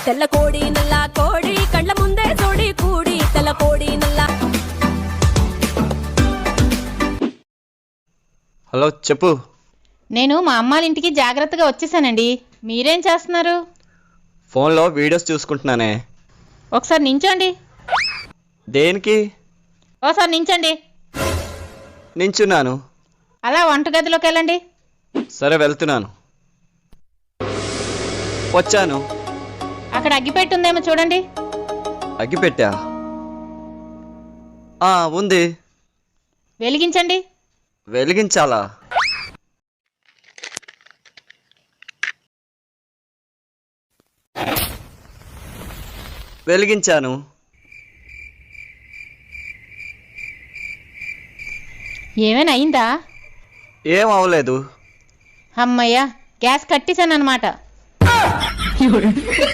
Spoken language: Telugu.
తెల్ల కోడి నల్ల కోడి కళ్ళ ముందే తోడి కూడి తెల్ల కోడి నల్ల. హలో చెప్పు. నేను మా అమ్మాళ్ళ ఇంటికి జాగ్రత్తగా వచ్చేసానండి. మీరేం చేస్తున్నారు? ఫోన్లో వీడియోస్ చూసుకుంటున్నానే. ఒకసారి నించోండి. దేనికి? ఓసారి నించండి. నించున్నాను. అలా వంటగదిలోకి వెళ్ళండి. సరే వెళ్తున్నాను. వచ్చాను. అక్కడ అగ్గిపెట్టి ఉందేమో చూడండి. అగ్గిపెట్టా? ఉంది. వెలిగించండి. వెలిగించాలా? వెలిగించాను. ఏమైనా అయిందా? ఏం అవ్వలేదు. అమ్మయ్య, గ్యాస్ కట్టేశాను అన్నమాట.